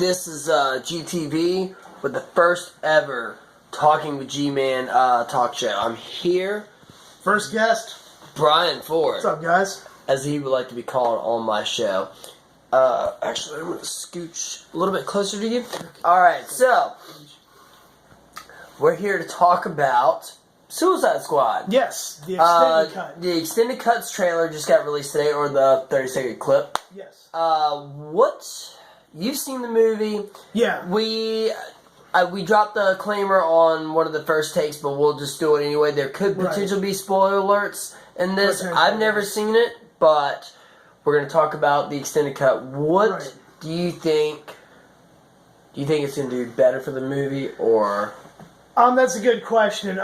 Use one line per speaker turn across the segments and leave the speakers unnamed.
This is GTV with the first ever Talking with G-Man talk show. I'm here.
First guest,
Brian Ford.
What's up, guys?
As he would like to be called on my show. Actually, I'm going to scooch a little bit closer to you. Alright, so we're here to talk about Suicide Squad.
Yes, the extended cut.
The extended cuts trailer just got released today, or the 30-second clip.
Yes.
You've seen the movie.
Yeah.
We dropped the claimer on one of the first takes, but we'll just do it anyway. There could potentially be spoiler alerts in this. I've never seen it, but we're going to talk about the extended cut. What do you think? Do you think it's going to do better for the movie, or?
That's a good question.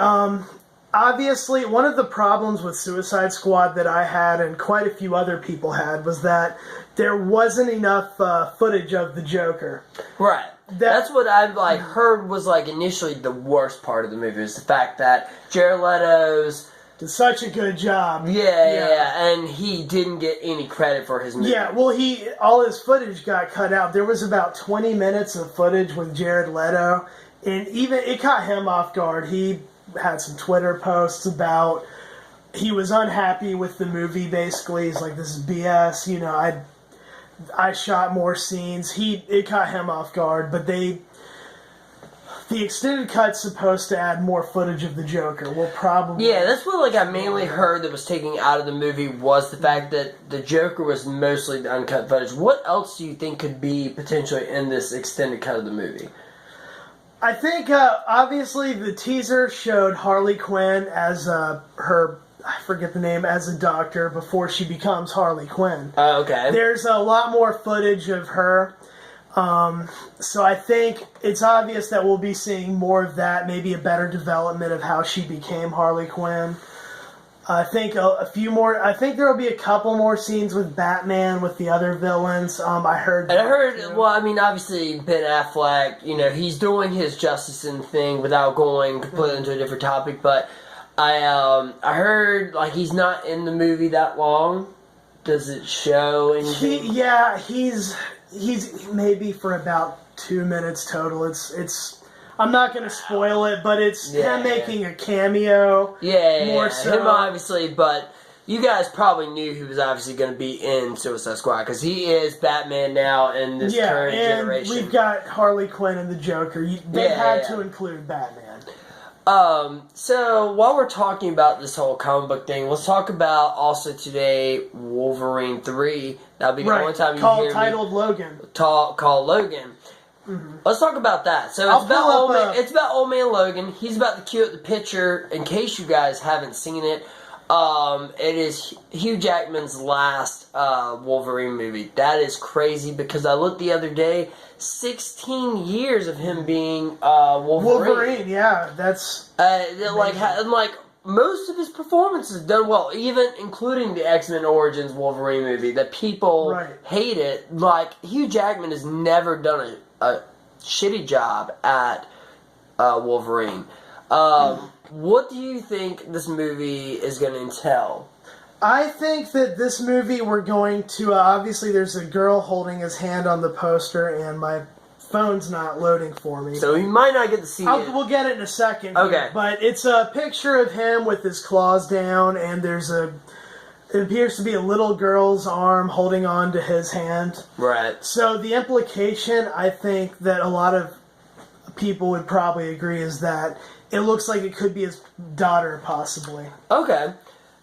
Obviously, one of the problems with Suicide Squad that I had and quite a few other people had was that there wasn't enough footage of the Joker.
Right. That's what I've heard was initially the worst part of the movie, is the fact that Jared Leto's
did such a good job.
Yeah, and he didn't get any credit for his movie.
Yeah, well, all his footage got cut out. There was about 20 minutes of footage with Jared Leto, and even it caught him off guard. He had some Twitter posts about he was unhappy with the movie. Basically, he's like, "This is BS." You know, I shot more scenes. It caught him off guard, but the extended cut's supposed to add more footage of the Joker. We'll probably
that's what I mainly heard that was taken out of the movie was the fact that the Joker was mostly the uncut footage. What else do you think could be potentially in this extended cut of the movie?
I think obviously the teaser showed Harley Quinn as her. I forget the name, as a doctor before she becomes Harley Quinn.
Oh, okay.
There's a lot more footage of her. So I think it's obvious that we'll be seeing more of that, maybe a better development of how she became Harley Quinn. I think a few more. I think there will be a couple more scenes with Batman, with the other villains. I heard.
And I heard. Too. Well, I mean, obviously Ben Affleck. You know, he's doing his Justice League thing without going completely into a different topic. But I heard he's not in the movie that long. Does it show anything?
He's maybe for about 2 minutes total. It's. I'm not going to spoil it, but it's him making a cameo. More so.
Him obviously, but you guys probably knew he was obviously going to be in Suicide Squad because he is Batman now in this current generation.
We've got Harley Quinn and the Joker. They had to include Batman.
So while we're talking about this whole comic book thing, let's talk about also today Wolverine 3. That'll be the only time you hear
titled Logan.
Called Logan. Mm-hmm. Let's talk about that. So it's about old man Logan. He's about to cue up the picture. In case you guys haven't seen it, it is Hugh Jackman's last Wolverine movie. That is crazy because I looked the other day. 16 years of him being Wolverine.
Yeah, that's
most of his performances done well, even including the X-Men Origins Wolverine movie that people hated. Hugh Jackman has never done a shitty job at Wolverine. What do you think this movie is going to entail?
I think that this movie we're going to... obviously, there's a girl holding his hand on the poster, and my phone's not loading for me.
So you might not get to see it.
We'll get it in a second.
Okay.
But it's a picture of him with his claws down, and there's it appears to be a little girl's arm holding on to his hand.
Right. So
the implication, I think, that a lot of people would probably agree is that it looks like it could be his daughter, possibly.
Okay.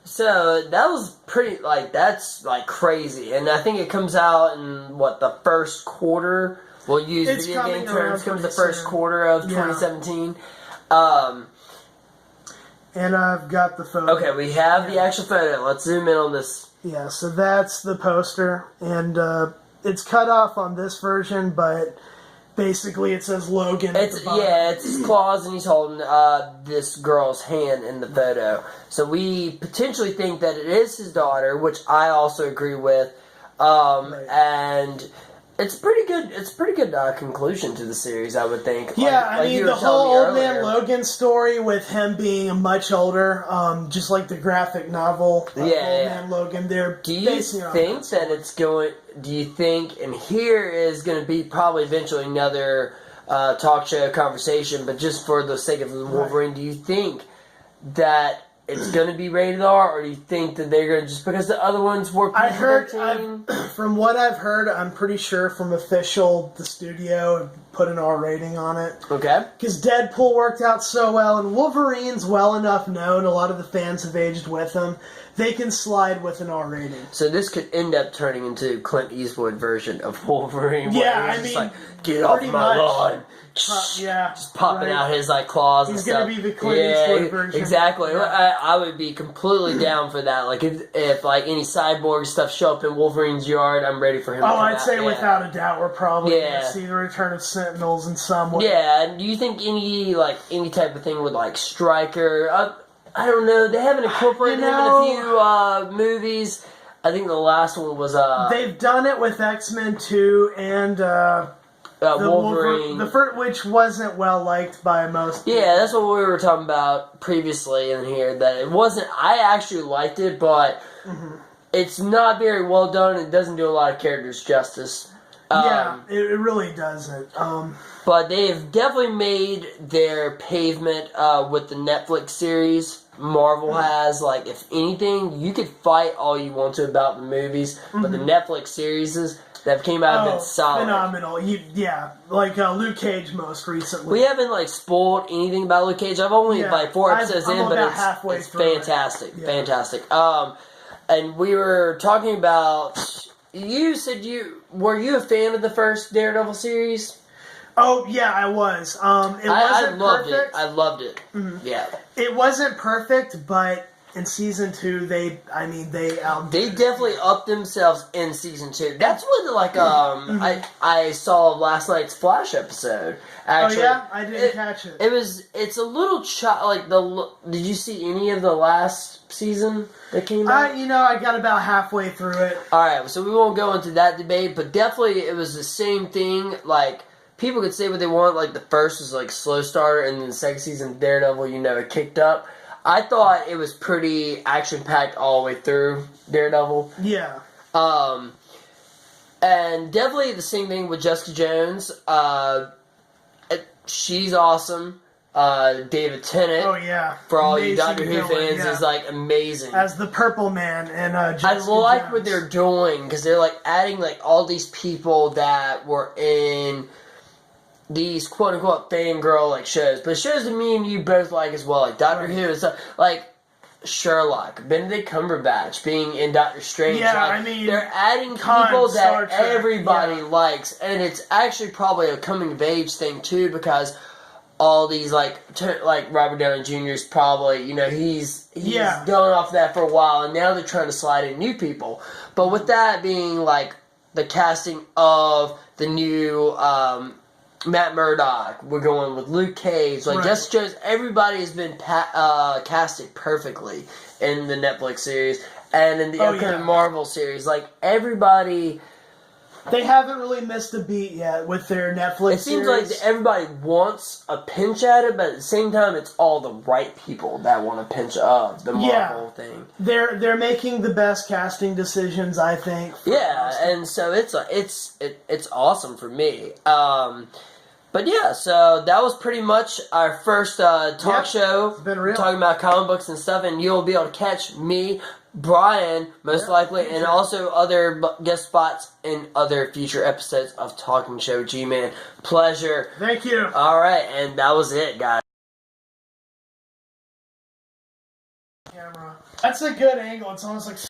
So that was pretty, that's crazy. And I think it comes out in, the first quarter? We'll use video game terms. Comes the first quarter of 2017.
And I've got the photo.
Okay, we have the actual photo. Let's zoom in on this.
Yeah, so that's the poster. And it's cut off on this version, but basically it says Logan at the bottom.
Yeah, it's his claws, and he's holding this girl's hand in the photo. So we potentially think that it is his daughter, which I also agree with. And It's pretty good. It's a pretty good conclusion to the series, I would think.
Yeah,
like
I mean, the whole Old Man Logan story with him being much older, just like the graphic novel Old Man Logan.
Do you think that it's going? Do you think? And here is going to be probably eventually another talk show conversation, but just for the sake of the Wolverine, do you think that it's going to be rated R, or do you think that they're going to just because the other ones were PG-13?
From what I've heard, I'm pretty sure from the studio put an R rating on it.
Okay.
Because Deadpool worked out so well, and Wolverine's well enough known. A lot of the fans have aged with him. They can slide with an R rating.
So this could end up turning into Clint Eastwood version of Wolverine.
Yeah, I mean,
like, get off my lawn. Just popping out his claws and stuff.
He's gonna be the Clint Eastwood version.
Exactly.
Yeah.
I would be completely down for that. Like if like any cyborg stuff show up in Wolverine's yard, I'm ready for him.
I'd say without a doubt we're probably gonna see the return of Sentinels in some way.
Yeah. And do you think any type of thing with Stryker? I don't know. They haven't incorporated him in a few movies. I think the last one was
they've done it with X-Men 2 and
Wolverine.
The first, which wasn't well liked by most people.
Yeah, that's what we were talking about previously in here. That it wasn't. I actually liked it, but it's not very well done. It doesn't do a lot of characters justice.
It really doesn't.
But they have definitely made their pavement with the Netflix series. Marvel has, if anything, you could fight all you want to about the movies, but the Netflix series that came out have been solid.
Phenomenal. Luke Cage most recently.
We haven't spoiled anything about Luke Cage. I've only 4 episodes in, but it's fantastic. Yeah. Fantastic. And we were talking about. You said were you a fan of the first Daredevil series?
Oh yeah, I was.
I loved it. I loved it. Mm-hmm. Yeah.
It wasn't perfect, but in season 2, they
definitely upped themselves in season 2. That's what I saw last night's Flash episode. Actually,
oh yeah, I didn't catch it.
It's a little Did you see any of the last season that came out?
I got about halfway through it.
All right, so we won't go into that debate, but definitely it was the same thing. People could say what they want. The first was slow starter, and then the second season Daredevil, it kicked up. I thought it was pretty action-packed all the way through Daredevil.
Yeah.
And definitely the same thing with Jessica Jones. She's awesome. David Tennant.
Oh, yeah.
For all you Doctor Who fans, is amazing.
As the Purple Man and Jessica
I like
Jones.
what they're doing, because they're adding all these people that were in these quote-unquote fangirl shows, but shows that me and you both like as well, Doctor Who and stuff, Sherlock, Benedict Cumberbatch being in Doctor Strange.
Yeah,
they're adding people that everybody likes, and it's actually probably a coming-of-age thing too, because all these Robert Downey Jr. is probably he's going off that for a while, and now they're trying to slide in new people. But with that being the casting of the new Matt Murdock, we're going with Luke Cage, Jessica Jones. Everybody has been casted perfectly in the Netflix series and in the upcoming Marvel series. Everybody,
they haven't really missed a beat yet with their Netflix.
It seems
series.
Everybody wants a pinch at it, but at the same time, it's all the right people that want a pinch of the Marvel thing.
They're making the best casting decisions, I think.
And so it's awesome for me. But yeah, so that was pretty much our first talk show.
It's been real.
Talking about comic books and stuff, and you'll be able to catch me, Brian, most likely, and also other guest spots in other future episodes of Talking Show G-Man. Pleasure.
Thank you.
All right, and that was it, guys.
That's a good angle. It's almost like